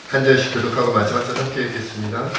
한 절씩 교독하고 마지막 절 함께 읽겠습니다.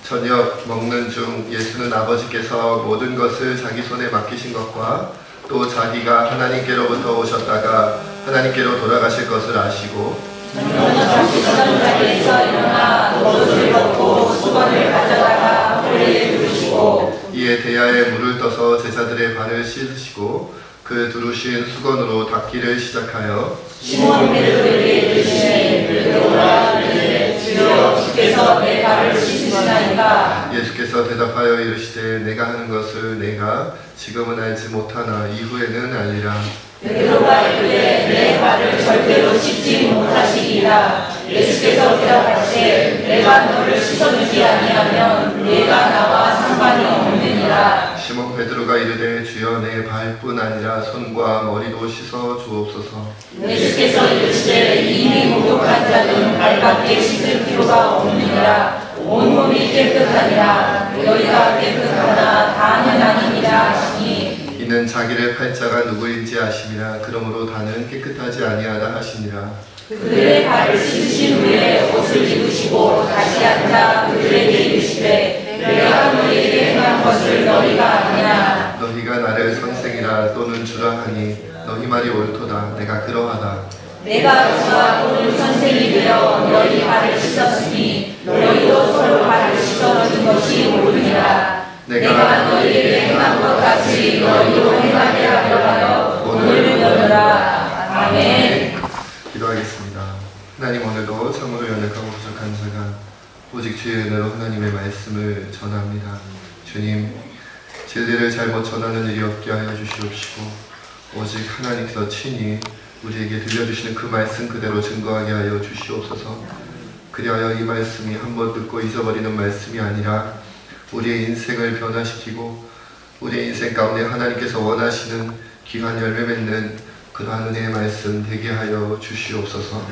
저녁 먹는 중 예수는 아버지께서 모든 것을 자기 손에 맡기신 것과 또 자기가 하나님께로부터 오셨다가 하나님께로 돌아가실 것을 아시고 잠시 쉬던 자리에서 일어나 옷을 벗고 수건을 가져다가 허리에 두르시고 이에 대야에 물을 떠서 제자들의 발을 씻으시고 그 두르신 수건으로 닦기를 시작하여 시몬 베드로에게 이르시되 베드로라 이르되 주여 주께서 내 발을 씻으시나이까. 예수께서 대답하여 이르시되 내가 하는 것을 내가 지금은 알지 못하나 이후에는 알리라. 베드로가 이르되 내 발을 절대로 씻지 못하시리라. 예수께서 대답하시되 내가 너를 씻어주지 아니하면 네가 나와 상관이 없느니라. 시몬 베드로가 이르되 주여 내 발뿐 아니라 손과 머리도 씻어 주옵소서. 예수께서 이르시되 이미 목욕한 자는 발밖에 씻을 필요가 없느니라. 온몸이 깨끗하니라. 너희가 깨끗하나 다는 아니니라 하시니 이는 자기를 팔 자가 누구인지 아심이라. 그러므로 다는 깨끗하지 아니하다 하시니라. 그들의 발을 씻으신 후에 옷을 입으시고 다시 앉아 그들에게 이르시되 내가 너희에게 행한 것을 너희가 아느냐. 너희가 나를 선생이라 또는 주라 하니 너희 말이 옳도다. 내가 그러하다. 내가 주와 또는 선생이 되어 너희 발을 씻었으니 너희도 서로 발을 씻어준 것이 옳으니라. 내가 너희에게 행한 것 같이 너희도 행하게 하려 하여 오늘 여느라. 아멘. 기도하겠습니다. 하나님, 오늘도 참으로 연약하고 부족한 자가 오직 주의 은혜로 하나님의 말씀을 전합니다. 주님, 진리를 잘못 전하는 일이 없게 하여 주시옵시고 오직 하나님께서 친히 우리에게 들려주시는 그 말씀 그대로 증거하게 하여 주시옵소서. 그리하여 이 말씀이 한번 듣고 잊어버리는 말씀이 아니라 우리의 인생을 변화시키고 우리의 인생 가운데 하나님께서 원하시는 귀한 열매 맺는 그러한 은혜의 말씀 되게 하여 주시옵소서.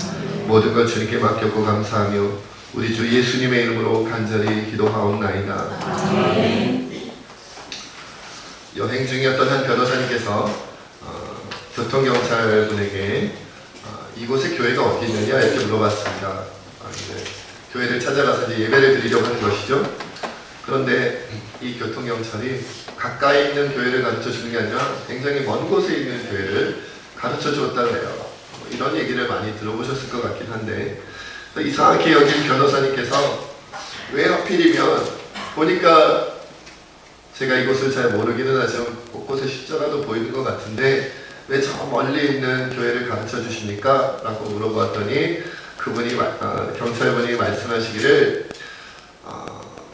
모든 것 주님께 맡겼고 감사하며 우리 주 예수님의 이름으로 간절히 기도하옵나이다. 여행 중이었던 한 변호사님께서 교통경찰분에게 이곳에 교회가 어디 있느냐 이렇게 물어봤습니다. 교회를 찾아가서 이제 예배를 드리려고 하는 것이죠. 그런데 이 교통경찰이 가까이 있는 교회를 가르쳐 주는 게 아니라 굉장히 먼 곳에 있는 교회를 가르쳐 주었다고 해요. 이런 얘기를 많이 들어보셨을 것 같긴 한데 이상하게 여긴 변호사님께서 왜 하필이면 보니까 제가 이곳을 잘 모르기는 하지만 곳곳에 십자가도 보이는 것 같은데 왜 저 멀리 있는 교회를 가르쳐 주십니까? 라고 물어봤더니 그분이 경찰분이 말씀하시기를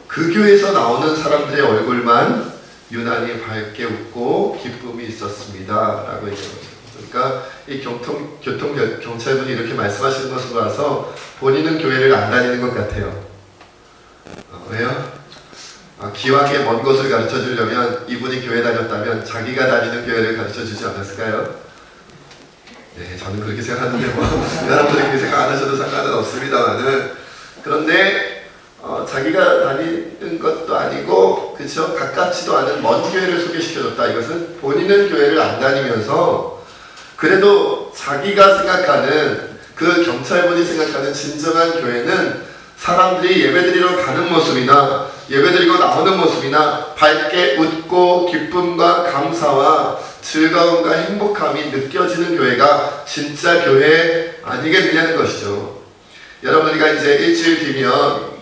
그 교회에서 나오는 사람들의 얼굴만 유난히 밝게 웃고 기쁨이 있었습니다. 라고 얘기합니다. 그러니까 이 교통경찰분이 이렇게 말씀하시는 것으로 봐서 본인은 교회를 안 다니는 것 같아요. 왜요? 기왕에 먼 곳을 가르쳐 주려면 이분이 교회 다녔다면 자기가 다니는 교회를 가르쳐 주지 않았을까요? 네, 저는 그렇게 생각하는데 여러분들이 그렇게 생각 안 하셔도 상관은 없습니다만은 그런데 자기가 다니는 것도 아니고 그쵸? 가깝지도 않은 먼 교회를 소개시켜줬다. 이것은 본인은 교회를 안 다니면서 그래도 자기가 생각하는 그 경찰분이 생각하는 진정한 교회는 사람들이 예배드리러 가는 모습이나 예배드리고 나오는 모습이나 밝게 웃고 기쁨과 감사와 즐거움과 행복함이 느껴지는 교회가 진짜 교회 아니겠느냐는 것이죠. 여러분, 우리가 이제 일주일 뒤면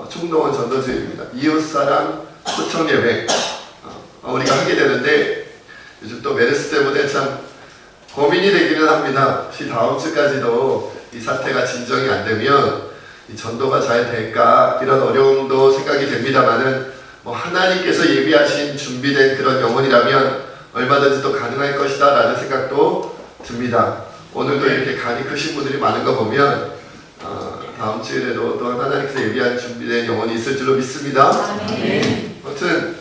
총동원 전도주일입니다. 이웃사랑 초청 예배 우리가 하게 되는데 요즘 또 메르스 때문에 참 고민이 되기는 합니다. 혹시 다음 주까지도 이 사태가 진정이 안 되면 이 전도가 잘 될까 이런 어려움도 생각이 됩니다만은 하나님께서 예비하신 준비된 그런 영혼이라면 얼마든지 또 가능할 것이다 라는 생각도 듭니다. 오늘도 이렇게 간이 크신 분들이 많은 거 보면 다음 주일에도 또 하나님께서 예비한 준비된 영혼이 있을 줄로 믿습니다. 아무튼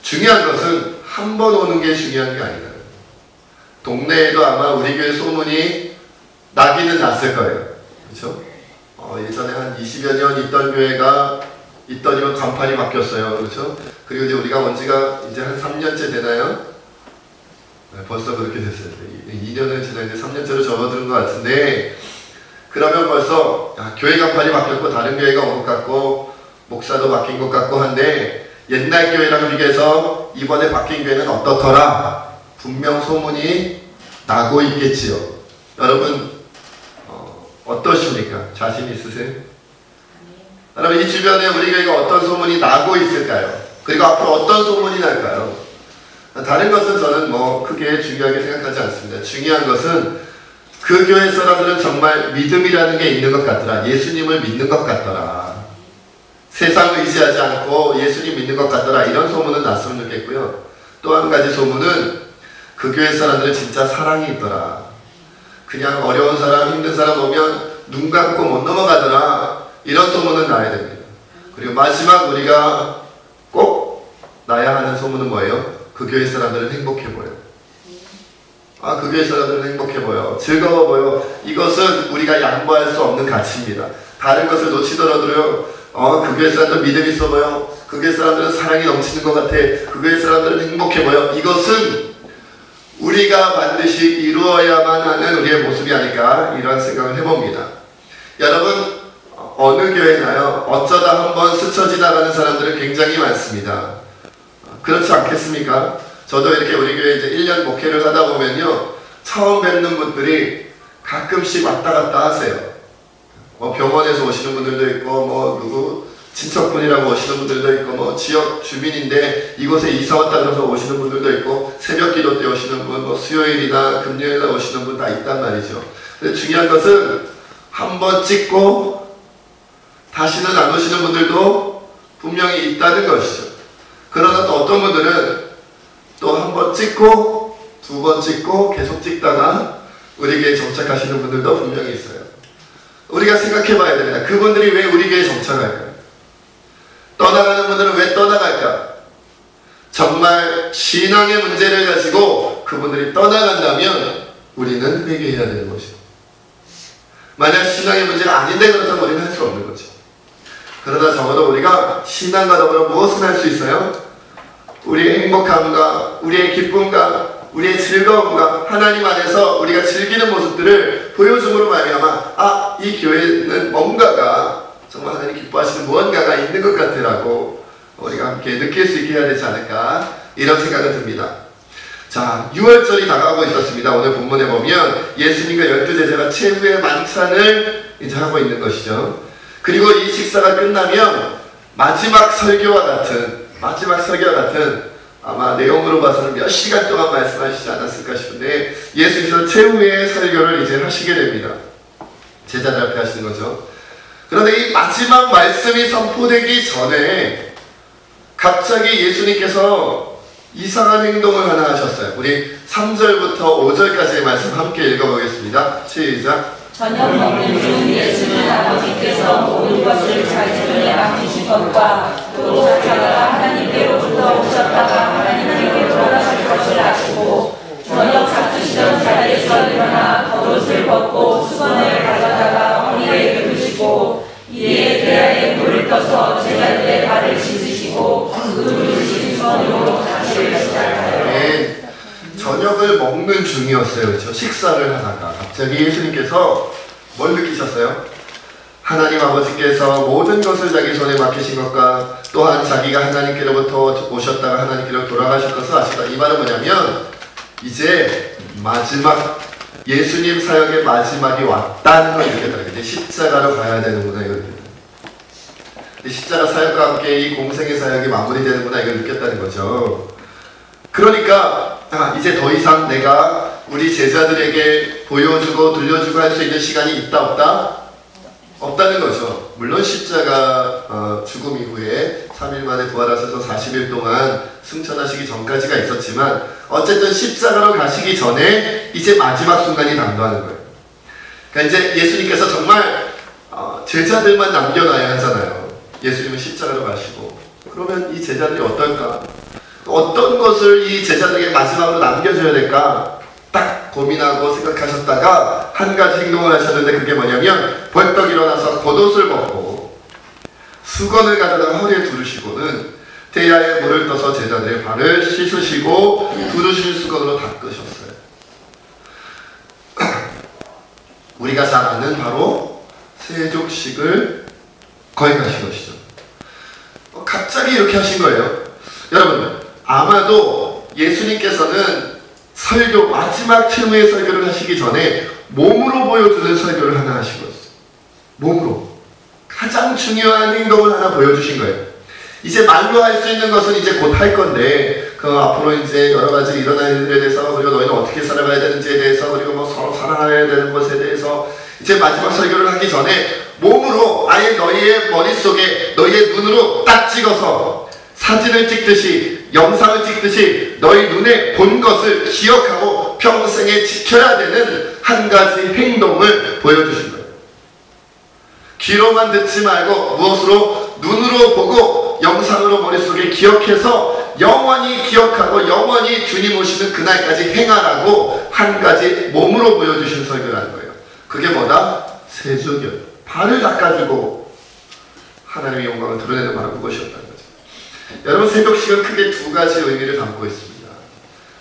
중요한 것은 한 번 오는 게 중요한 게 아니다. 동네에도 아마 우리 교회 소문이 나기는 났을 거예요. 그렇죠? 예전에 한 20여 년 있던 교회가 있더니만 간판이 바뀌었어요. 그렇죠? 그리고 이제 우리가 온 지가 이제 한 3년째 되나요? 네, 벌써 그렇게 됐어요. 2년을 지나 이제 3년째로 접어드는 것 같은데 그러면 벌써 교회 간판이 바뀌었고 다른 교회가 온 것 같고 목사도 바뀐 것 같고 한데 옛날 교회랑 비교해서 이번에 바뀐 교회는 어떻더라? 분명 소문이 나고 있겠지요. 여러분 어떠십니까? 자신 있으세요? 여러분 이 주변에 우리 교회가 어떤 소문이 나고 있을까요? 그리고 앞으로 어떤 소문이 날까요? 다른 것은 저는 크게 중요하게 생각하지 않습니다. 중요한 것은 그 교회 사람들은 정말 믿음이라는 게 있는 것 같더라. 예수님을 믿는 것 같더라. 세상 의지하지 않고 예수님 믿는 것 같더라. 이런 소문은 났으면 좋겠고요. 또 한 가지 소문은 그 교회 사람들은 진짜 사랑이 있더라. 그냥 어려운 사람, 힘든 사람 오면 눈 감고 못 넘어가더라. 이런 소문은 나야 됩니다. 그리고 마지막 우리가 꼭 나야 하는 소문은 뭐예요? 그 교회 사람들은 행복해 보여. 그 교회 사람들은 행복해 보여. 즐거워 보여. 이것은 우리가 양보할 수 없는 가치입니다. 다른 것을 놓치더라도요. 그 교회 사람들은 믿음 있어 보여. 그 교회 사람들은 사랑이 넘치는 것 같아. 그 교회 사람들은 행복해 보여. 이것은 우리가 반드시 이루어야만 하는 우리의 모습이 아닐까 이런 생각을 해봅니다. 여러분 어느 교회나요? 어쩌다 한번 스쳐 지나가는 사람들은 굉장히 많습니다. 그렇지 않겠습니까? 저도 이렇게 우리 교회 이제 1년 목회를 하다 보면요. 처음 뵙는 분들이 가끔씩 왔다 갔다 하세요. 병원에서 오시는 분들도 있고, 누구 친척분이라고 오시는 분들도 있고, 지역 주민인데 이곳에 이사 왔다 그래서 오시는 분들도 있고, 새벽 기도 때 오시는 분, 수요일이나 금요일에 오시는 분 다 있단 말이죠. 근데 중요한 것은 한번 찍고 다시는 안 오시는 분들도 분명히 있다는 것이죠. 그러나 또 어떤 분들은 또 한 번 찍고 두 번 찍고 계속 찍다가 우리 교회에 정착하시는 분들도 분명히 있어요. 우리가 생각해 봐야 됩니다. 그분들이 왜 우리 교회에 정착할까요? 떠나가는 분들은 왜 떠나갈까? 정말 신앙의 문제를 가지고 그분들이 떠나간다면 우리는 회개해야 되는 것이죠. 만약 신앙의 문제가 아닌데 그렇다면 우리는 할 수 없는 거죠. 그러나 적어도 우리가 신앙과 더불어 무엇을 할 수 있어요? 우리의 행복함과 우리의 기쁨과 우리의 즐거움과 하나님 안에서 우리가 즐기는 모습들을 보여줌으로 말미암아 이 교회는 뭔가가 정말 하나님 기뻐하시는 무언가가 있는 것 같으라고 우리가 함께 느낄 수 있게 해야 되지 않을까 이런 생각이 듭니다. 자, 6월절이 다가오고 있었습니다. 오늘 본문에 보면 예수님과 12제자가 최후의 만찬을 이제 하고 있는 것이죠. 그리고 이 식사가 끝나면 마지막 설교와 같은 아마 내용으로 봐서는 몇 시간 동안 말씀하시지 않았을까 싶은데 예수님께서 최후의 설교를 이제 하시게 됩니다. 제자들 앞에 하시는 거죠. 그런데 이 마지막 말씀이 선포되기 전에 갑자기 예수님께서 이상한 행동을 하나 하셨어요. 우리 3절부터 5절까지의 말씀 함께 읽어보겠습니다. 시작. 저녁 먹는 중 예수는 아버지께서 모든 것을 자기 손에 맡기신 것과 또 자기가 하나님께로부터 오셨다가 하나님께 돌아가실 것을 아시고 저녁 잡수시던 자리에서 일어나 겉옷을 벗고 수건을 가져다가 허리에 두르시고 이에 대야에 물을 떠서 제자들의 발을 씻으시고 그 두르신 수건으로 다시를 시작하여 저녁을 먹는 중이었어요. 그렇죠? 식사를 하다가 갑자기 예수님께서 뭘 느끼셨어요? 하나님 아버지께서 모든 것을 자기 손에 맡기신 것과 또한 자기가 하나님께로부터 오셨다가 하나님께로 돌아가실 것을 아시다. 이 말은 뭐냐면 이제 마지막 예수님 사역의 마지막이 왔다는 걸 느꼈다. 이제 십자가로 가야 되는구나 이걸 느꼈다. 십자가 사역과 함께 이 공생의 사역이 마무리되는구나 이걸 느꼈다는 거죠. 그러니까 이제 더 이상 내가 우리 제자들에게 보여주고 들려주고 할 수 있는 시간이 있다 없다? 없다는 거죠. 물론 십자가 죽음 이후에 3일 만에 부활하셔서 40일 동안 승천하시기 전까지가 있었지만 어쨌든 십자가로 가시기 전에 이제 마지막 순간이 당도하는 거예요. 그러니까 이제 예수님께서 정말 제자들만 남겨놔야 하잖아요. 예수님은 십자가로 가시고 그러면 이 제자들이 어떨까? 어떤 것을 이 제자들에게 마지막으로 남겨줘야 될까? 딱 고민하고 생각하셨다가 한 가지 행동을 하셨는데 그게 뭐냐면 벌떡 일어나서 겉옷을 벗고 수건을 가져다가 허리에 두르시고는 대야에 물을 떠서 제자들의 발을 씻으시고 두르신 수건으로 닦으셨어요. 우리가 잘 아는 바로 세족식을 거행하신 것이죠. 갑자기 이렇게 하신 거예요. 여러분, 아마도 예수님께서는 설교, 마지막 최후의 설교를 하시기 전에 몸으로 보여주는 설교를 하나 하신 거예요. 몸으로. 가장 중요한 행동을 하나 보여주신 거예요. 이제 말로 할 수 있는 것은 이제 곧 할 건데, 그 앞으로 이제 여러 가지 일어날 일에 대해서, 그리고 너희는 어떻게 살아가야 되는지에 대해서, 그리고 뭐 서로 사랑해야 되는 것에 대해서, 이제 마지막 설교를 하기 전에 몸으로 아예 너희의 머릿속에, 너희의 눈으로 딱 찍어서 사진을 찍듯이, 영상을 찍듯이 너희 눈에 본 것을 기억하고 평생에 지켜야 되는 한 가지 행동을 보여주신 거예요. 귀로만 듣지 말고 무엇으로? 눈으로 보고 영상으로 머릿속에 기억해서 영원히 기억하고 영원히 주님 오시는 그날까지 행하라고 한 가지 몸으로 보여주신 설교라는 거예요. 그게 뭐다? 세조견. 발을 닦아주고 하나님의 영광을 드러내는 바로 그것이었다는 거죠. 여러분, 세족식은 크게 두 가지 의미를 담고 있습니다.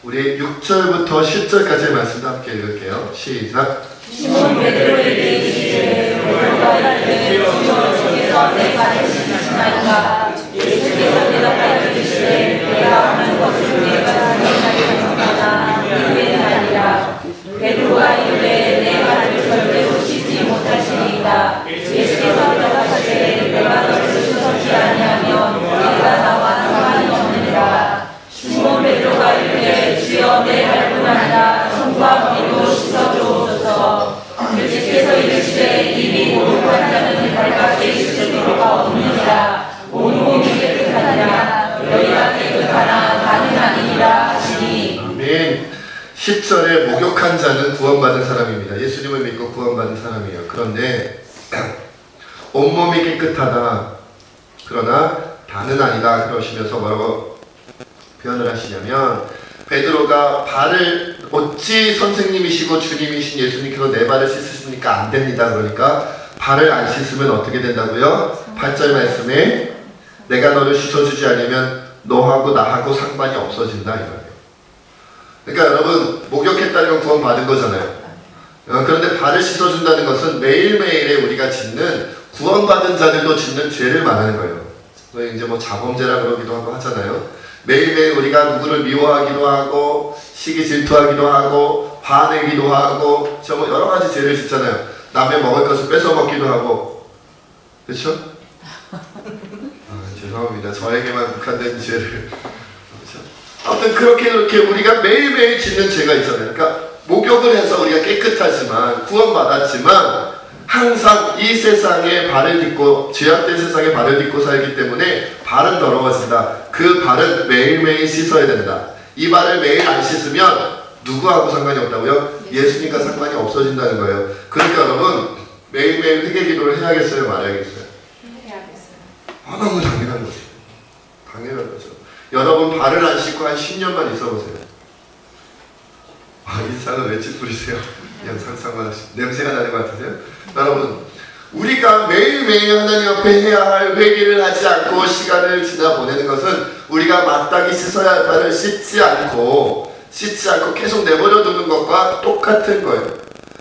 우리 6절부터 10절까지의 말씀도 함께 읽을게요. 시작. 시몬 베드로에게 이르시되 너희가 이르되 주께서 내 발을 씻으시나이까. 예수께서 대답하여 이르시되 내가 하는 것을 내가 생각하였구나. 이는 아니라. 베드로가 이르되 내 발을 절대로 씻지 못하시리이다. 예수께서 대답하시되 내가 너를 씻어주지 아니하면 내가 나와 상관이 없느니라. 시몬 베드로가 이르되 주여 내 발뿐 아니라 손과 머리도 씻어주옵소서. 예수께서 이르시되 이미 목욕한 자는 발밖에 씻을 필요가 없느니라. 온 몸이 깨끗하니라. 너희가 깨끗하나 다는 아니니라 하시니. 아멘. 10절에 목욕한 자는 구원받은 사람입니다. 예수님을 믿고 구원받은 사람이에요. 그런데 온몸이 깨끗하다. 그러나 다는 아니다. 그러시면서 뭐라고 표현을 하시냐면, 베드로가 발을 어찌 선생님이시고 주님이신 예수님께서 내 발을 씻으십니까? 안 됩니다. 그러니까 발을 안 씻으면 어떻게 된다고요? 8절 말씀에 내가 너를 씻어주지 않으면 너하고 나하고 상관이 없어진다 이 말이에요. 그러니까 여러분, 목욕했다는 건 구원받은 거잖아요. 그런데 발을 씻어준다는 것은 매일매일에 우리가 짓는, 구원받은 자들도 짓는 죄를 말하는 거예요. 이제 뭐 자범죄라 그러기도 하고 하잖아요. 매일매일 우리가 누구를 미워하기도 하고 시기 질투하기도 하고 화내기도 하고 뭐 여러 가지 죄를 짓잖아요. 남의 먹을 것을 뺏어 먹기도 하고, 그렇죠? 죄송합니다. 저에게만 국한된 죄를. 그렇죠? 아무튼 그렇게 우리가 매일매일 짓는 죄가 있잖아요. 그러니까 목욕을 해서 우리가 깨끗하지만, 구원받았지만 항상 이 세상에 발을 딛고, 죄악된 세상에 발을 딛고 살기 때문에 발은 더러워진다. 그 발은 매일매일 씻어야 된다. 이 발을 매일 안 씻으면 누구하고 상관이 없다고요? 예수님과 상관이 없어진다는 거예요. 그러니까 여러분, 매일매일 회개 기도를 해야겠어요? 말아야겠어요? 해야겠어요. 너무 당연한 거죠. 당연한 거죠. 여러분, 발을 안 씻고 한 10년만 있어보세요. 인상을 왜 찌푸리세요? 그냥 상상만 하시고 냄새가 나는 것 같으세요? 여러분, 우리가 매일매일 하나님 앞에 해야 할 회개를 하지 않고 시간을 지나 보내는 것은 우리가 마땅히 씻어야 할 발을 씻지 않고 계속 내버려 두는 것과 똑같은 거예요.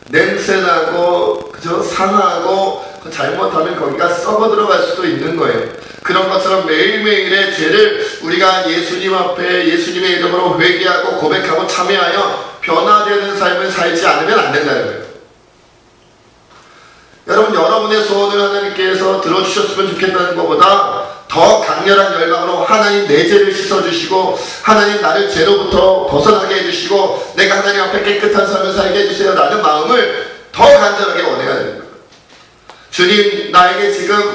냄새나고, 그죠? 상하고, 잘못하면 거기가 썩어 들어갈 수도 있는 거예요. 그런 것처럼 매일매일의 죄를 우리가 예수님 앞에 예수님의 이름으로 회개하고 고백하고 참여하여 변화되는 삶을 살지 않으면 안 된다는 거예요. 여러분, 여러분의 소원을 하나님께서 들어주셨으면 좋겠다는 것보다 더 강렬한 열망으로 하나님 내 죄를 씻어주시고, 하나님 나를 죄로부터 벗어나게 해주시고, 내가 하나님 앞에 깨끗한 삶을 살게 해주세요 라는 마음을 더 간절하게 원해야 됩니다. 주님, 나에게 지금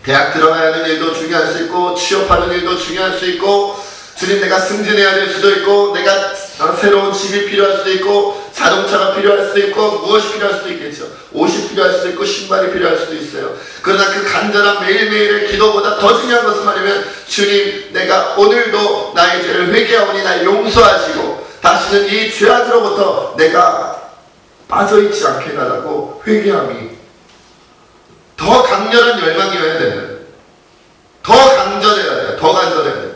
대학 들어가야 하는 일도 중요할 수 있고, 취업하는 일도 중요할 수 있고, 주님, 내가 승진해야 될 수도 있고, 내가 새로운 집이 필요할 수도 있고, 자동차가 필요할 수도 있고, 무엇이 필요할 수도 있겠죠. 옷이 필요할 수도 있고, 신발이 필요할 수도 있어요. 그러나 그 간절한 매일매일의 기도보다 더 중요한 것은 말이면, 주님, 내가 오늘도 나의 죄를 회개하오니 나를 용서하시고 다시는 이 죄악으로부터 내가 빠져있지 않게 해달라고 회개함이 더 강렬한 열망이어야 되는, 더 간절해야 돼요. 더 간절해야 돼요.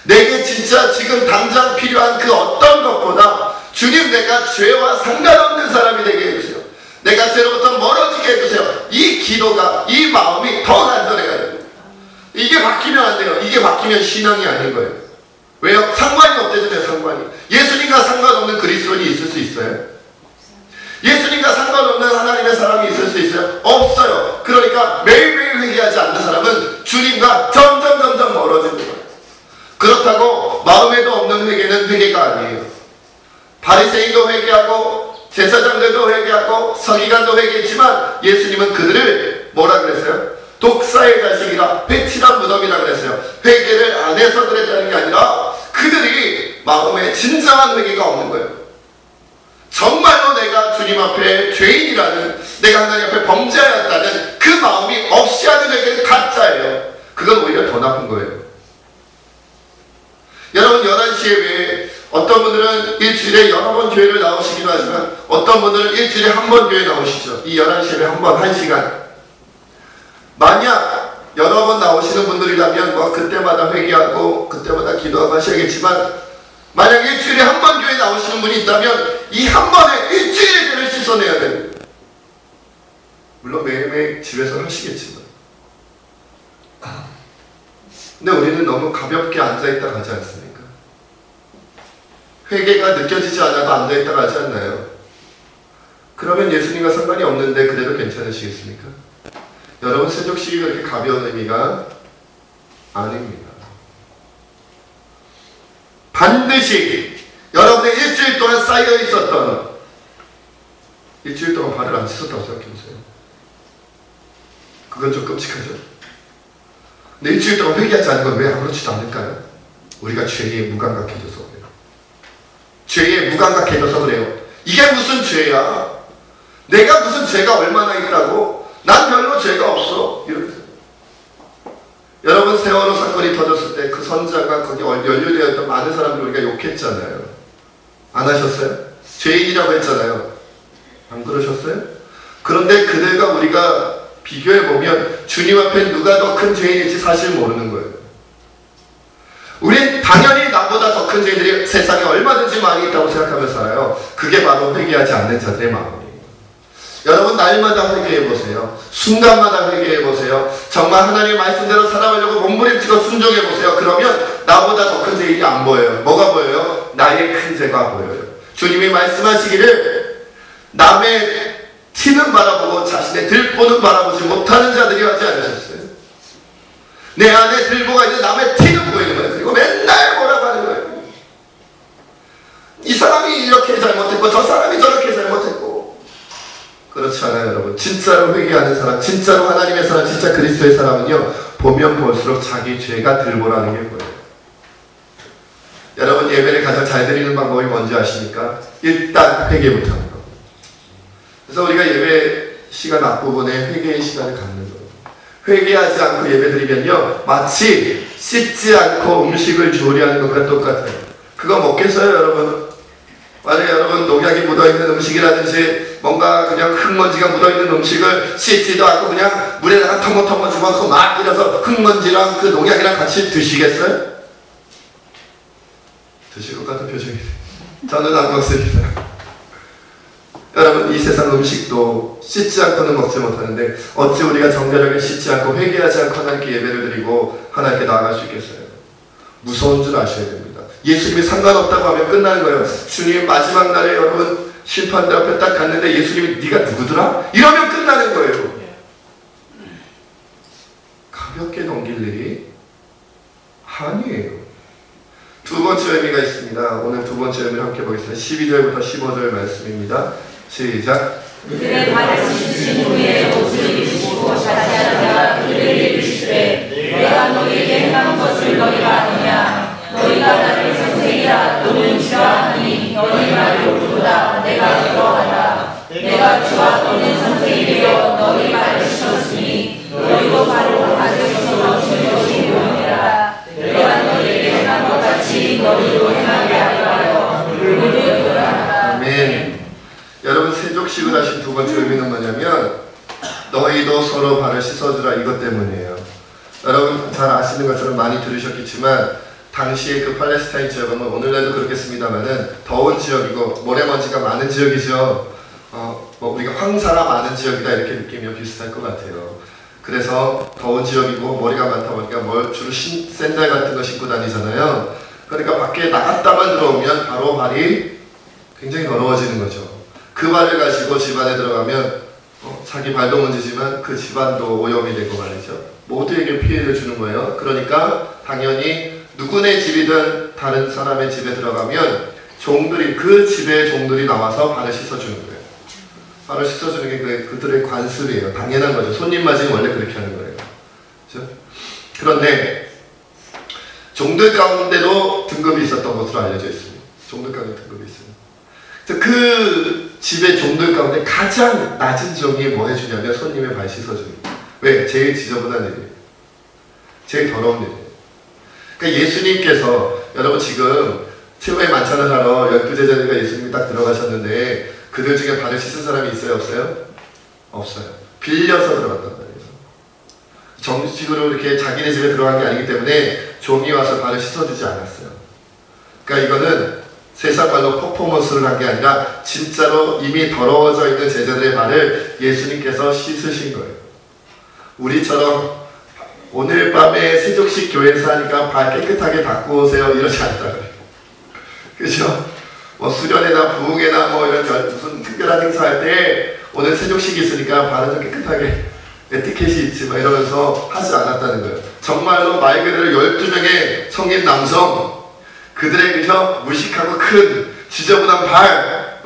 내게 진짜 지금 당장 필요한 그 어떤 것보다 주님, 내가 죄와 상관없는 사람이 되게 해주세요. 내가 죄로부터 멀어지게 해주세요. 이 기도가, 이 마음이 더 단전해야 됩니다. 이게 바뀌면 안 돼요. 이게 바뀌면 신앙이 아닌 거예요. 왜요? 상관이 없대잖아요. 상관이. 예수님과 상관없는 그리스도인이 있을 수 있어요? 예수님과 상관없는 하나님의 사람이 있을 수 있어요? 없어요. 그러니까 매일매일 회개하지 않는 사람은 주님과 점점 멀어지는 거예요. 그렇다고 마음에도 없는 회개는 회개가 아니에요. 바리새인도 회개하고 제사장들도 회개하고 서기관도 회개했지만 예수님은 그들을 뭐라 그랬어요? 독사의 자식이라 회칠한 무덤이라 그랬어요. 회개를 안 해서 그랬다는 게 아니라 그들이 마음에 진정한 회개가 없는 거예요. 정말로 내가 주님 앞에 죄인이라는, 내가 하나님 앞에 범죄하였다는 그 마음이 없이 하는 회개는 가짜예요. 그건 오히려 더 나쁜 거예요. 여러분, 11시에 왜 어떤 분들은 일주일에 여러 번 교회를 나오시기도 하지만 어떤 분들은 일주일에 한 번 교회 나오시죠. 이 11시에 한 번, 1시간. 만약 여러 번 나오시는 분들이라면 뭐 그때마다 회개하고 그때마다 기도하고 하셔야겠지만, 만약 일주일에 한 번 교회 나오시는 분이 있다면 이 한 번에 일주일의 죄를 씻어내야 됩니다. 물론 매일매일 집에서 하시겠지만. 근데 우리는 너무 가볍게 앉아있다 가지 않습니까? 회개가 느껴지지 않아도 앉아있다 가지 않나요? 그러면 예수님과 상관이 없는데 그래도 괜찮으시겠습니까? 여러분, 세족식이 그렇게 가벼운 의미가 아닙니다. 반드시 여러분의 일주일 동안 쌓여 있었던, 일주일 동안 발을 안 씻었다고 생각해보세요. 그건 좀 끔찍하죠. 근데 일주일 동안 회개하지 않은 건 왜 아무렇지도 않을까요? 우리가 죄에 무감각해져서 그래요. 죄에 무감각해져서 그래요. 이게 무슨 죄야? 내가 무슨 죄가 얼마나 있다고? 난 별로 죄가 없어. 이렇게. 여러분, 세월호 사건이 터졌을 때 그 선자가 거기 연루되어 있던 많은 사람들 우리가 욕했잖아요. 안 하셨어요? 죄인이라고 했잖아요. 안 그러셨어요? 그런데 그들과 우리가 비교해보면 주님 앞에 누가 더 큰 죄인일지 사실 모르는 거예요. 우린 당연히 나보다 더 큰 죄인들이 세상에 얼마든지 많이 있다고 생각하며 살아요. 그게 바로 회개하지 않는 자들의 마음이에요. 여러분, 날마다 회개해보세요. 순간마다 회개해보세요. 정말 하나님의 말씀대로 살아가려고 몸부림치고 순종해보세요. 그러면 나보다 더 큰 죄인이 안 보여요. 뭐가 보여요? 나의 큰 죄가 보여요. 주님이 말씀하시기를 남의 티는 바라보고 자신의 들보는 바라보지 못하는 자들이 하지 않으셨어요? 내 안에 들보가 있는 남의 티는 보이는 거예요. 그리고 맨날 뭐라고 하는 거예요. 이 사람이 이렇게 잘못했고 저 사람이 저렇게 잘못했고. 그렇지 않아요, 여러분. 진짜로 회개하는 사람, 진짜로 하나님의 사람, 진짜 그리스도의 사람은요, 보면 볼수록 자기 죄가 들보라는 게 보여요. 여러분, 예배를 가장 잘 드리는 방법이 뭔지 아십니까? 일단 회개부터 하는 겁니다. 그래서 우리가 예배 시간 앞부분에 회개의 시간을 갖는 거예요. 회개하지 않고 예배 드리면요, 마치 씻지 않고 음식을 조리하는 것과 똑같아요. 그거 먹겠어요, 여러분? 만약에 여러분 농약이 묻어있는 음식이라든지 뭔가 그냥 흙먼지가 묻어있는 음식을 씻지도 않고 그냥 물에다가 텅거텅거 집어서 막 끓여서 흙먼지랑 그 농약이랑 같이 드시겠어요? 드실 것 같은 표정이에요. 저는 안 먹습니다. 여러분, 이 세상 음식도 씻지 않고는 먹지 못하는데 어찌 우리가 정결하게 씻지 않고 회개하지 않고 하나님께 예배를 드리고 하나님께 나아갈 수 있겠어요? 무서운 줄 아셔야 됩니다. 예수님이 상관없다고 하면 끝나는 거예요. 주님 마지막 날에 여러분 심판대 앞에 딱 갔는데 예수님이 네가 누구더라? 이러면 끝나는 거예요. 가볍게 넘길 일이 아니에요. 두 번째 의미가 있습니다. 오늘 두 번째 의미를 함께 보겠습니다. 12절부터 15절 말씀입니다. 시작. 그들의 발을 씻으신 후에 옷을 입으시고 자세하자 그들을 이르시되 내가 너희에게 행한 것을 너희가 아느냐? 너희가 나를 선생이라 또는 주라 하니 너희 말이 옳도다. 내가 그러하다. 내가 주와 또는 선생이 되어 너희 발을 씻었으니 너희도 바로 가져서 주님이 보이니라. 내가 너희에게 행한 것 같이 너희도 행하게 하여 물을 돌아라. 아멘. 여러분, 세족식을 하신 두 번째 의미는 뭐냐면 너희도 서로 발을 씻어주라, 이것 때문이에요. 여러분 잘 아시는 것처럼 많이 들으셨겠지만 당시에 그 팔레스타인 지역은 오늘날도 그렇겠습니다만은 더운 지역이고 모래먼지가 많은 지역이죠. 우리가 황사가 많은 지역이다 이렇게 느끼면 비슷할 것 같아요. 그래서 더운 지역이고 머리가 많다 보니까 주로 샌들 같은 거 신고 다니잖아요. 그러니까 밖에 나갔다만 들어오면 바로 발이 굉장히 더러워지는 거죠. 그 발을 가지고 집안에 들어가면 자기 발도 문제지만 그 집안도 오염이 되고 말이죠. 모두에게 피해를 주는 거예요. 그러니까 당연히 누구네 집이든 다른 사람의 집에 들어가면 그 집의 종들이 나와서 발을 씻어주는 거예요. 발을 씻어주는 게 그들의 관습이에요. 당연한 거죠. 손님 맞이는 원래 그렇게 하는 거예요. 그렇죠? 그런데 종들 가운데도 등급이 있었던 것으로 알려져 있습니다. 종들 가운데 등급이 있습니다. 그 집의 종들 가운데 가장 낮은 종이 뭐 해주냐면 손님의 발 씻어주는 거예요. 왜? 제일 지저분한 일이에요. 제일 더러운 일이에요. 그러니까 예수님께서 여러분 지금 최후의 만찬을 하러 12제자들과 예수님이 딱 들어가셨는데 그들 중에 발을 씻은 사람이 있어요? 없어요? 없어요. 빌려서 들어갔단 말이에요. 정식으로 이렇게 자기네 집에 들어간 게 아니기 때문에 종이 와서 발을 씻어주지 않았어요. 그러니까 이거는 세상 말로 퍼포먼스를 한 게 아니라 진짜로 이미 더러워져 있는 제자들의 발을 예수님께서 씻으신 거예요. 우리처럼 오늘 밤에 세족식 교회에서 하니까 발 깨끗하게 닦고 오세요 이러지 않다고요. 그죠? 수련회나 부흥회나 이런 무슨 특별한 행사할 때 오늘 세족식이 있으니까 발은 좀 깨끗하게 에티켓이 있지 이러면서 하지 않았다는 거예요. 정말로 말 그대로 12명의 성인 남성 그들의 그저 무식하고 큰 지저분한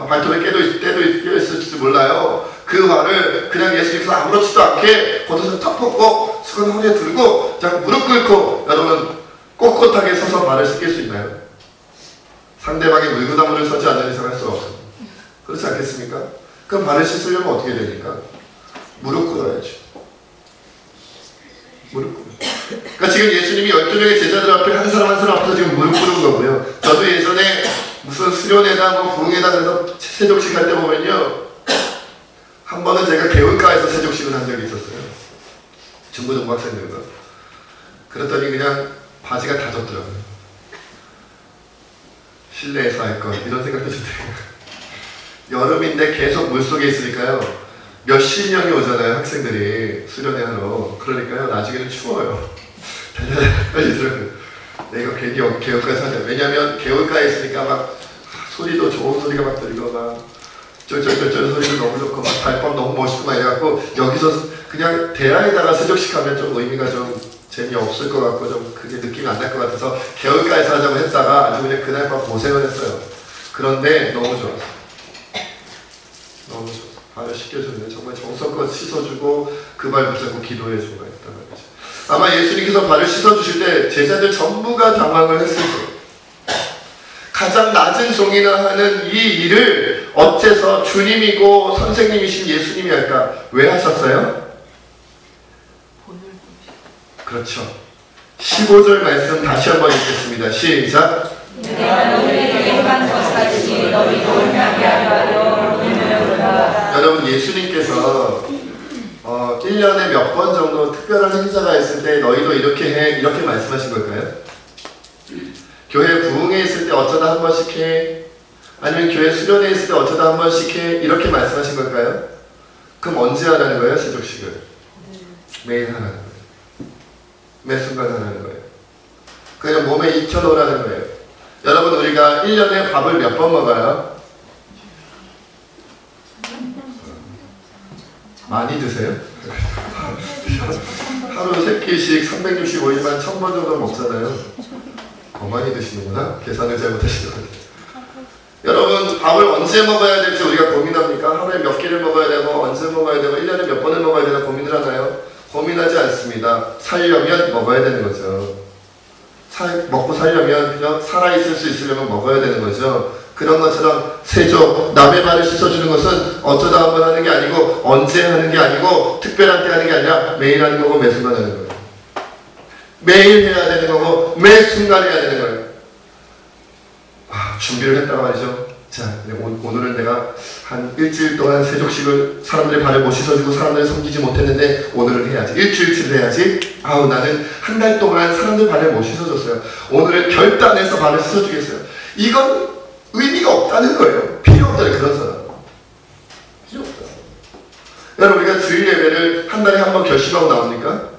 발톱에 때도 있을지 몰라요. 그 발을 그냥 예수님께서 아무렇지도 않게 겉옷을 턱 벗고 수건 허리에 들고 무릎 꿇고 여러분 꼿꼿하게 서서 발을 씻길 수 있나요? 상대방이 물구나무를 서지 않는 이상 할 수 없어요. 그렇지 않겠습니까? 그럼 발을 씻으려면 어떻게 됩니까? 무릎 꿇어야죠. 무릎 꿇어요. 그러니까 지금 예수님이 12명의 제자들 앞에 한 사람 한 사람 앞에서 지금 무릎 꿇은 거고요. 저도 예전에 무슨 수련회나 부흥회나 그래서 세족식 할 때 보면요. 한 번은 제가 개울가에서 세족식을 한 적이 있었어요. 중고등부 학생들과. 그랬더니 그냥 바지가 다 젖더라고요. 실내에서 할 것 이런 생각도 들어요. 여름인데 계속 물속에 있으니까요. 몇십 명이 오잖아요. 학생들이 수련회 하러. 그러니까요. 나중에는 추워요. 떨리더라고요. 내가 괜히 개울가에서 하자. 왜냐면 개울가에 있으니까 소리도 좋은 소리가 들리고 쫄쫄쫄쫄 소리도 너무 좋고 달밤 너무 멋있고 이래갖고 여기서 그냥 대야에다가 세족식 하면 좀 의미가 좀 재미없을 것 같고 좀 그게 느낌이 안 날 것 같아서 개울가에서 하자고 했다가 아주 그냥 그날 밤 고생을 했어요. 그런데 너무 좋았어요. 너무 좋았어요. 발을 씻겨주는데 정말 정성껏 씻어주고 그 발 붙잡고 기도해주고 했단 말이죠. 아마 예수님께서 발을 씻어주실 때 제자들 전부가 당황을 했을 거예요. 가장 낮은 종이나 하는 이 일을 어째서 주님이고 선생님이신 예수님이 할까? 왜 하셨어요? 그렇죠. 15절 말씀 다시 한번 읽겠습니다. 시작. 내가 너희에게 행한 것같이 너희도 행하게 하려 노력하노라. 여러분 예수님께서 1년에 몇 번 정도 특별한 행사가 있을 때 너희도 이렇게 해 이렇게 말씀하신 걸까요? 교회 부흥회 있을 때 어쩌다 한 번씩 해 아니면 교회 수련회 있을 때 어쩌다 한 번씩 해 이렇게 말씀하신 걸까요? 그럼 언제 하라는 거예요? 세족식을? 매일 하라는 거예요. 매 순간 하라는 거예요. 그냥 몸에 익혀놓으라는 거예요. 여러분 우리가 1년에 밥을 몇 번 먹어요? 많이 드세요? 하루 3끼씩 365일만 1000번 정도 먹잖아요. 더 많이 드시는구나? 계산을 잘못하시는 거예요. 여러분 밥을 언제 먹어야 될지 우리가 고민합니까? 하루에 몇 끼를 먹어야 되고 언제 먹어야 되고 1년에 몇 번을 먹어야 되나 고민을 하나요? 고민하지 않습니다. 살려면 먹어야 되는 거죠. 먹고 살려면 그냥 살아있을 수 있으려면 먹어야 되는 거죠. 그런 것처럼 세조, 남의 발을 씻어주는 것은 어쩌다 한번 하는 게 아니고 언제 하는 게 아니고 특별한 때 하는 게 아니라 매일 하는 거고 매 순간 하는 거예요. 매일 해야 되는 거고 매 순간 해야 되는 거예요. 준비를 했단 말이죠. 자, 오늘은 내가 한 일주일 동안 세족식을 사람들의 발을 못 씻어주고 사람들을 섬기지 못했는데 오늘은 해야지. 일주일치를 해야지. 아우, 나는 한 달 동안 사람들 발을 못 씻어줬어요. 오늘은 결단해서 발을 씻어주겠어요. 이건 의미가 없다는 거예요. 필요 없다는 그런 사람. 필요 없다. 여러분, 우리가 주일 예배를 한 달에 한 번 결심하고 나옵니까?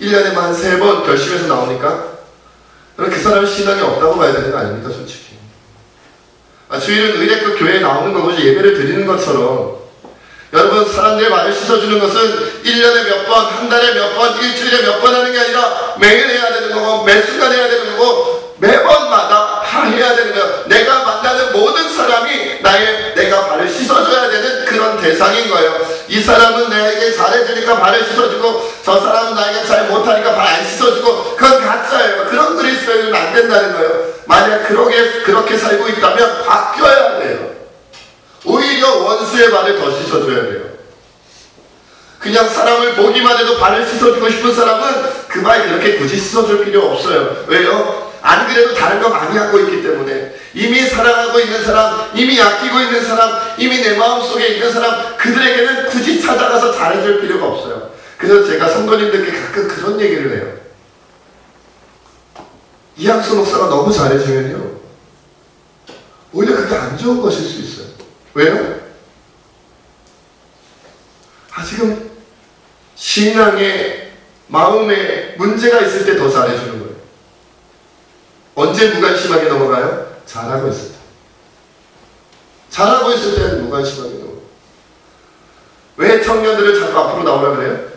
1년에만 한 3번 결심해서 나옵니까? 그럼 그 사람은 신앙이 없다고 봐야 되는 거 아닙니까, 솔직히? 주일은 의례껏 교회에 나오는 거고 예배를 드리는 것처럼 여러분, 사람들의 발을 씻어주는 것은 1년에 몇 번, 한 달에 몇 번, 일주일에 몇 번 하는 게 아니라 매일 해야 되는 거고 매 순간 해야 되는 거고 매번마다 다 해야 되는 거예요. 내가 만나는 모든 사람이 내가 발을 씻어줘야 되는 그런 대상인 거예요. 이 사람은 나에게 잘해주니까 발을 씻어주고 저 사람은 나에게 잘 못하니까 발 안 씻어주고 그건 가짜예요. 그런 그리스도인은 안 된다는 거예요. 만약 그렇게 살고 있다면 바뀌어야 돼요. 오히려 원수의 발을 더 씻어줘야 돼요. 그냥 사람을 보기만 해도 발을 씻어주고 싶은 사람은 그 발 그렇게 굳이 씻어줄 필요 없어요. 왜요? 안 그래도 다른 거 많이 하고 있기 때문에. 이미 사랑하고 있는 사람, 이미 아끼고 있는 사람, 이미 내 마음속에 있는 사람, 그들에게는 굳이 찾아가서 잘해줄 필요가 없어요. 그래서 제가 성도님들께 가끔 그런 얘기를 해요. 이학수 목사가 너무 잘해주면요, 오히려 그게 안 좋은 것일 수 있어요. 왜요? 지금 신앙의 마음에 문제가 있을 때 더 잘해주는 거예요. 언제 무관심하게 넘어가요? 잘하고 있을 때. 잘하고 있을 때는 무관심하게 넘어가요. 왜 청년들을 자꾸 앞으로 나오라 그래요?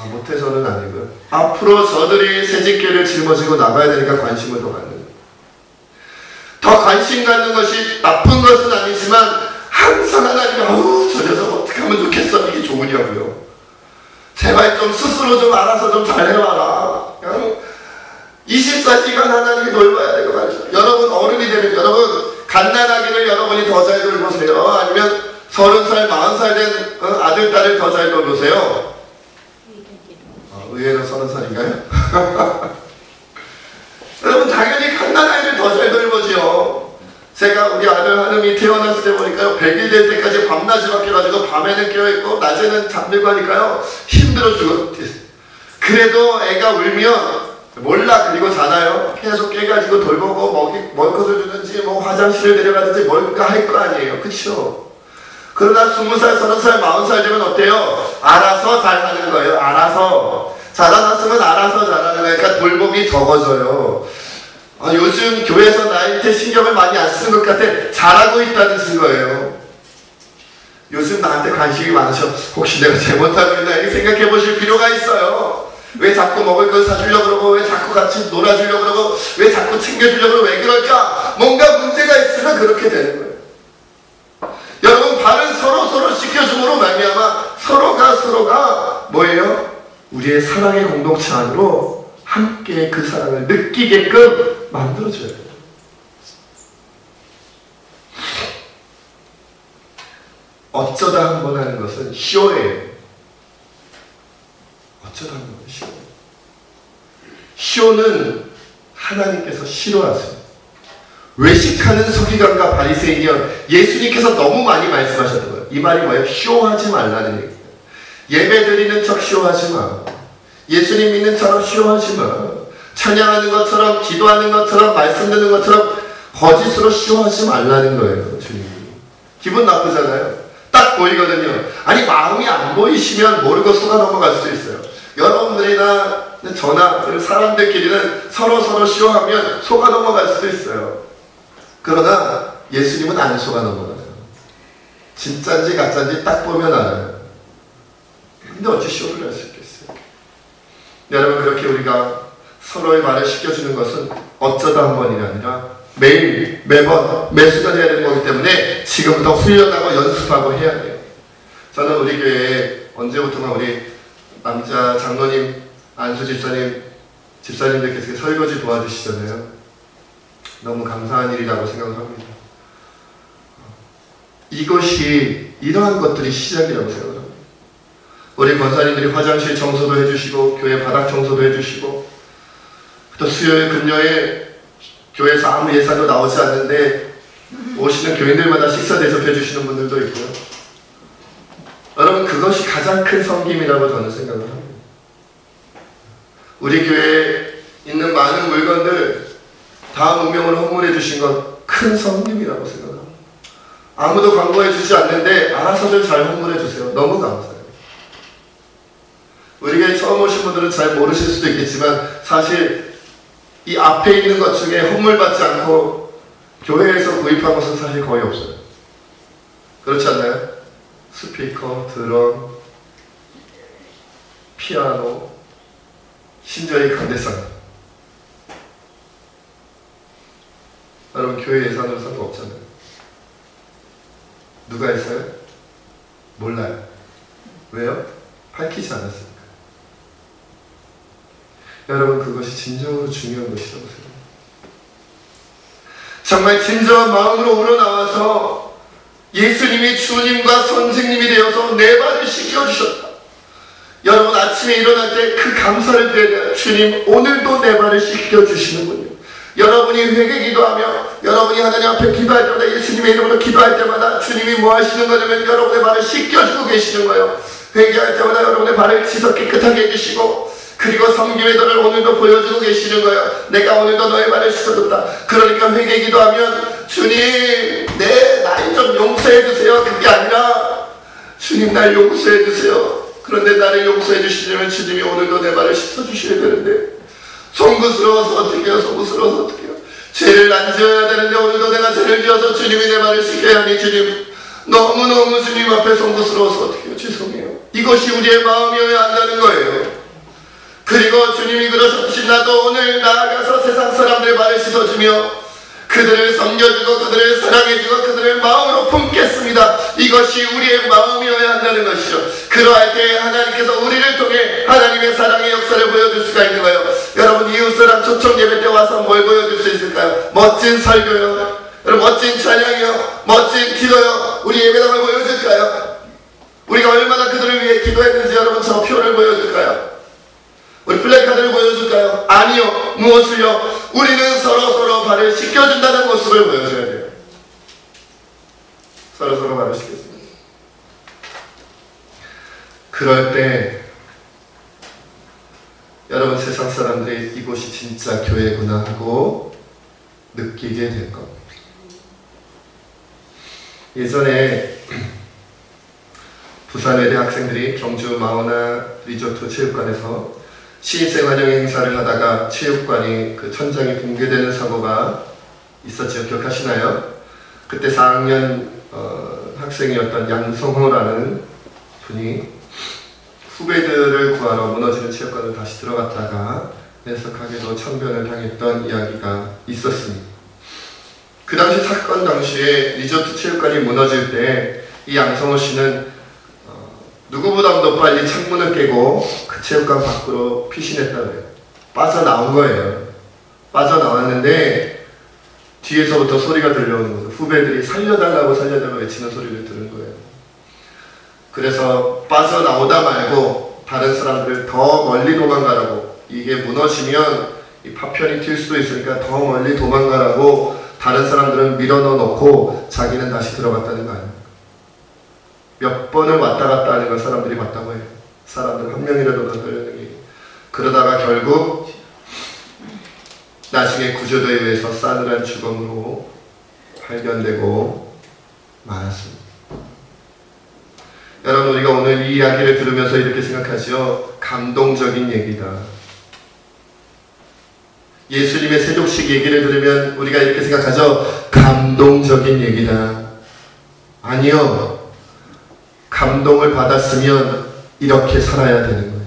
못해서는 아니고요. 앞으로 저들이 새집게를 짊어지고 나가야 되니까 관심을 더 갖는 거예요. 더 관심 갖는 것이 나쁜 것은 아니지만 항상 하나님이 저 녀석 어떻게 하면 좋겠어? 이게 좋으냐고요. 제발 좀 스스로 좀 알아서 좀 잘해봐라. 24시간 하나님이 돌봐야 되고 말이죠. 여러분 어른이 되면 여러분 갓난아기를 여러분이 더 잘 돌보세요? 아니면 30살, 40살 된 아들, 딸을 더 잘 돌보세요? 의외로 30살인가요? 여러분 당연히 갓난아이를 더 잘 돌보지요. 제가 우리 아들 하늘이 태어났을 때 보니까요, 100일 될 때까지 밤낮이 바뀌어가지고 밤에는 깨어있고 낮에는 잠들고 하니까요 힘들어 죽었대. 그래도 애가 울면 몰라. 그리고 자나요? 계속 깨가지고 돌보고 먹을 것을 주든지 뭐 화장실을 데려가든지 뭔가 할 거 아니에요. 그쵸? 그러나 20살, 30살, 40살 되면 어때요? 알아서 잘하는 거예요. 알아서. 자라났으면 알아서 잘하는 거예요. 그러니까 돌봄이 적어져요. 요즘 교회에서 나한테 신경을 많이 안 쓰는 것 같아. 잘하고 있다는 증거예요. 요즘 나한테 관심이 많으셔. 혹시 내가 잘못하고 있나 생각해 보실 필요가 있어요. 왜 자꾸 먹을 걸 사주려고 그러고, 왜 자꾸 같이 놀아주려고 그러고, 왜 자꾸 챙겨주려고 그러고, 왜 그럴까? 뭔가 문제가 있으면 그렇게 되는 거예요. 여러분, 발은 서로 씻겨줌으로 말미암아 서로가 뭐예요? 우리의 사랑의 공동체 안으로 함께 그 사랑을 느끼게끔 만들어줘야 돼요. 어쩌다 한 번 하는 것은 쇼예요. 어쩌다 한 번 쇼. 쇼는 하나님께서 싫어하세요. 외식하는 서기관과 바리새인이여, 예수님께서 너무 많이 말씀하셨던 거예요. 이 말이 뭐예요? 쇼하지 말라는 얘기예요. 예배 드리는 척 쇼하지 마. 예수님 믿는 척 쇼하지 마. 찬양하는 것처럼, 기도하는 것처럼, 말씀 듣는 것처럼 거짓으로 쇼하지 말라는 거예요. 주님이. 기분 나쁘잖아요. 딱 보이거든요. 아니, 마음이 안 보이시면 모르고 속아 넘어갈 수도 있어요. 여러분들이나 저나 사람들끼리는 서로 쇼하면 속아 넘어갈 수도 있어요. 그러나 예수님은 안 속아 넘어가요. 진짜인지 가짜인지 딱 보면 알아요. 근데 어찌 쇼를 할 수 있겠어요? 여러분, 그렇게 우리가 서로의 말을 시켜주는 것은 어쩌다 한 번이 아니라 매일, 매번, 매순간 해야 되는 거기 때문에 지금부터 훈련하고 연습하고 해야 돼요. 저는 우리 교회에 언제부턴가 우리 남자 장로님, 안수 집사님들께서 설거지 도와주시잖아요. 너무 감사한 일이라고 생각을 합니다. 이것이, 이러한 것들이 시작이라고 생각을 합니다. 우리 권사님들이 화장실 청소도 해주시고 교회 바닥 청소도 해주시고 또 수요일 금요일 교회에서 아무 예산도 나오지 않는데 오시는 교인들마다 식사 대접해 주시는 분들도 있고요. 여러분, 그것이 가장 큰 섬김이라고 저는 생각을 합니다. 우리 교회에 있는 많은 물건들 다음 운명으로 헌물해 주신 것 큰 섬김이라고 생각합니다. 아무도 광고해 주지 않는데 알아서들 잘 헌물해 주세요. 너무 감사해요. 우리 교회 처음 오신 분들은 잘 모르실 수도 있겠지만 사실 이 앞에 있는 것 중에 헌물 받지 않고 교회에서 구입한 것은 사실 거의 없어요. 그렇지 않나요? 스피커, 드럼, 피아노, 심지어 이 강대상. 여러분, 교회 예산으로 산 거 없잖아요. 누가 했어요? 몰라요. 왜요? 밝히지 않았으니까. 여러분, 그것이 진정으로 중요한 것이라고 생각합니다. 정말 진정한 마음으로 우러나와서 예수님이 주님과 선생님이 되어서 내 발을 씻겨주셨다. 여러분, 아침에 일어날 때 그 감사를 드려야 돼요. 주님, 오늘도 내 발을 씻겨주시는군요. 여러분이 회개 기도하며 여러분이 하나님 앞에 기도할 때마다 예수님의 이름으로 기도할 때마다 주님이 뭐 하시는 거냐면 여러분의 발을 씻겨주고 계시는 거예요. 회개할 때마다 여러분의 발을 씻어 깨끗하게 해주시고 그리고 섬김의 도를 오늘도 보여주고 계시는 거예요. 내가 오늘도 너의 발을 씻어줬다. 그러니까 회개 기도하면 주님, 날 좀 용서해 주세요. 그게 아니라 주님, 날 용서해 주세요. 그런데 나를 용서해 주시려면 주님이 오늘도 내 발을 씻어주셔야 되는데 송구스러워서 어떻게 해요? 송구스러워서 어떻게 해요? 죄를 안 지어야 되는데 오늘도 내가 죄를 지어서 주님이 내 발을 씻겨야 하니 주님, 너무너무 주님 앞에 송구스러워서 어떻게 해요? 죄송해요. 이것이 우리의 마음이어야 한다는 거예요. 그리고 주님이 그러셨듯이 나도 오늘 나아가서 세상 사람들의 발을 씻어주며 그들을 섬겨주고 그들을 사랑해주고 그들을 마음으로 품겠습니다. 이것이 우리의 마음이어야 한다는 것이죠. 그러할 때 하나님께서 우리를 통해 하나님의 사랑의 역사를 보여줄 수가 있는 거예요. 여러분, 이웃사랑 초청 예배 때 와서 뭘 보여줄 수 있을까요? 멋진 설교요, 여러분, 멋진 찬양이요, 멋진 기도요. 우리 예배당을 보여줄까요? 우리가 얼마나 그들을 위해 기도했는지 여러분 저 표를 보여줄까요? 우리 플래카드를 보여줄까요? 아니요. 무엇을요? 우리는 서로 발을 씻겨준다는 모습을 보여줘야 돼요. 서로 발을 씻겨줍니다. 그럴 때 여러분, 세상 사람들이 이곳이 진짜 교회구나 하고 느끼게 될 겁니다. 예전에 부산 외대 학생들이 경주 마오나 리조트 체육관에서 신입생 환영 행사를 하다가 체육관이 그 천장이 붕괴되는 사고가 있었죠. 기억하시나요? 그때 4학년 학생이었던 양성호라는 분이 후배들을 구하러 무너지는 체육관을 다시 들어갔다가 내석하게도 참변을 당했던 이야기가 있었습니다. 그 당시 사건 당시에 리조트 체육관이 무너질 때 이 양성호 씨는 누구보다도 빨리 창문을 깨고 그 체육관 밖으로 피신했다고 해요. 빠져나온 거예요. 빠져나왔는데 뒤에서부터 소리가 들려오는 거죠. 후배들이 살려달라고 외치는 소리를 들은 거예요. 그래서 빠져나오다 말고 다른 사람들을 더 멀리 도망가라고, 이게 무너지면 이 파편이 튈 수도 있으니까 더 멀리 도망가라고 다른 사람들은 밀어넣어 놓고 자기는 다시 들어갔다는 거 아닙니까? 몇 번을 왔다 갔다 하는 걸 사람들이 봤다고 해요. 사람들 한 명이라도 더 걸려는 게. 그러다가 결국 나중에 구조대에 의해서 싸늘한 주검으로 발견되고 말았습니다. 여러분, 우리가 오늘 이 이야기를 들으면서 이렇게 생각하죠. 감동적인 얘기다. 예수님의 세족식 얘기를 들으면 우리가 이렇게 생각하죠. 감동적인 얘기다. 아니요. 감동을 받았으면 이렇게 살아야 되는 거예요.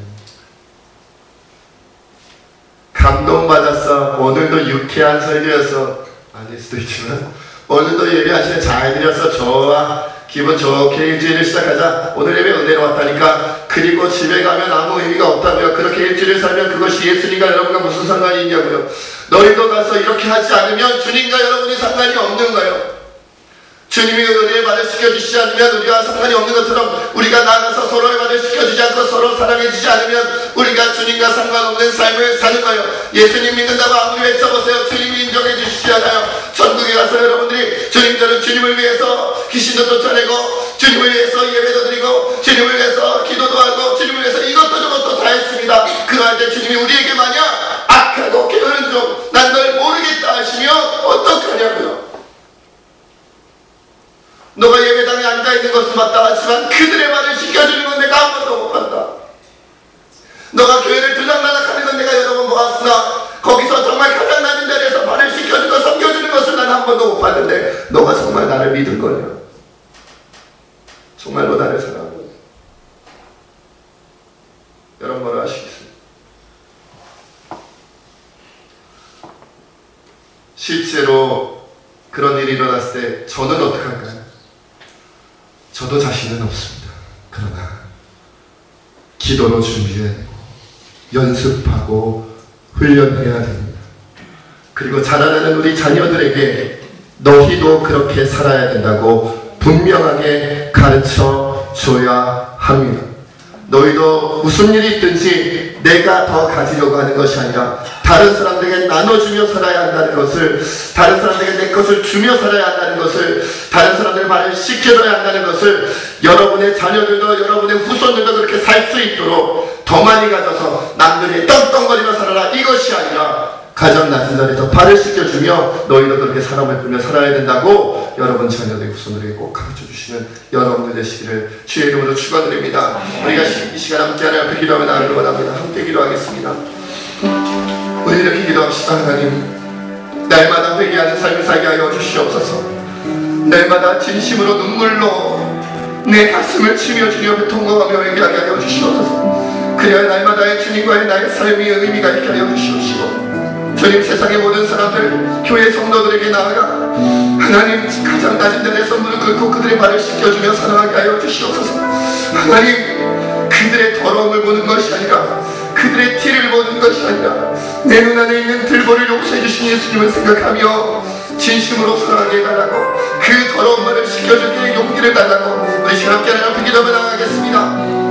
감동받았어. 오늘도 유쾌한 설교였어. 아닐 수도 있지만 오늘도 예배하시면 잘 드렸어. 좋아. 기분 좋게 일주일을 시작하자. 오늘 예배 은혜로 왔다니까. 그리고 집에 가면 아무 의미가 없다고요. 그렇게 일주일을 살면 그것이 예수님과 여러분과 무슨 상관이 있냐고요. 너희도 가서 이렇게 하지 않으면 주님과 여러분이 상관이 없는 거예요. 주님이 우리의 말을 시켜주시지 않으면 우리와 상관이 없는 것처럼 우리가 나가서 서로의 말을 시켜주지 않고 서로 사랑해주지 않으면 우리가 주님과 상관없는 삶을 사는 거예요. 예수님 믿는다고 아무리 외쳐보세요. 주님이 인정해 주시지 않아요. 전국에 가서 여러분들이 주님들은 주님을 위해서 귀신도 쫓아내고 주님을 위해서 예배도 드리고 주님을 위해서 기도도 하고 주님을 위해서 이것도 저것도 다 했습니다. 그러할 때 주님이 우리에게 만약 악하고 게으른 종 난 널 모르겠다 하시면 어떡하냐고요. 너가 예배당에 앉아있는 것은 맞다 하지만 그들의 말을 지켜주는 건 내가 한 번도 못 봤다. 너가 교회를 들락날락하는 건 내가 여러 번 보았으나 거기서 정말 가장 낮은 자리에서 말을 시켜주고 섬겨주는 것을 난 한 번도 못 봤는데 너가 정말 나를 믿을 거냐? 정말로 나를 사랑하는 거냐? 여러분 뭐라 아시겠습니까? 실제로 그런 일이 일어났을 때 저는 어떻게 할까요? 저도 자신은 없습니다. 그러나 기도로 준비해야 되고 연습하고 훈련해야 됩니다. 그리고 자라나는 우리 자녀들에게 너희도 그렇게 살아야 된다고 분명하게 가르쳐 줘야 합니다. 너희도 무슨 일이 있든지 내가 더 가지려고 하는 것이 아니라 다른 사람들에게 나눠주며 살아야 한다는 것을, 다른 사람들에게 내 것을 주며 살아야 한다는 것을, 다른 사람들의 말을 시켜줘야 한다는 것을 여러분의 자녀들도 여러분의 후손들도 그렇게 살 수 있도록 더 많이 가져서 남들이 떵떵거리며 살아라 이것이 아니라 가장 낮은 자리에서 발을 씻겨주며 너희도 그렇게 사람을 끌며 살아야 된다고 여러분 자녀들 후손들에게 꼭 가르쳐주시는 여러분들 되시기를 주의 이름으로 축원드립니다. 우리가 이 시간 함께 하나님 앞에 기도하며 나아가길 원합니다. 함께 기도하겠습니다. 우리 이렇게 기도합시다. 하나님, 날마다 회개하는 삶을 살게 하여 주시옵소서. 날마다 진심으로 눈물로 내 가슴을 치며 주님 앞에 통곡하며 회개하게 하여 주시옵소서. 그래야 날마다의 주님과의 나의 삶이 의미가 있게 하여 주시옵시고 주님, 세상의 모든 사람들, 교회 성도들에게 나아가 하나님 가장 낮은 자리에서 무릎 꿇고 그들의 발을 씻겨주며 사랑하게 하여 주시옵소서. 하나님, 그들의 더러움을 보는 것이 아니라 그들의 티를 보는 것이 아니라 내 눈 안에 있는 들보를 용서해 주신 예수님을 생각하며 진심으로 사랑하게 해달라고, 그 더러운 말을 씻겨주기에 용기를 달라고 우리 시간 함께 하나님 앞에 기도하며 나아가겠습니다.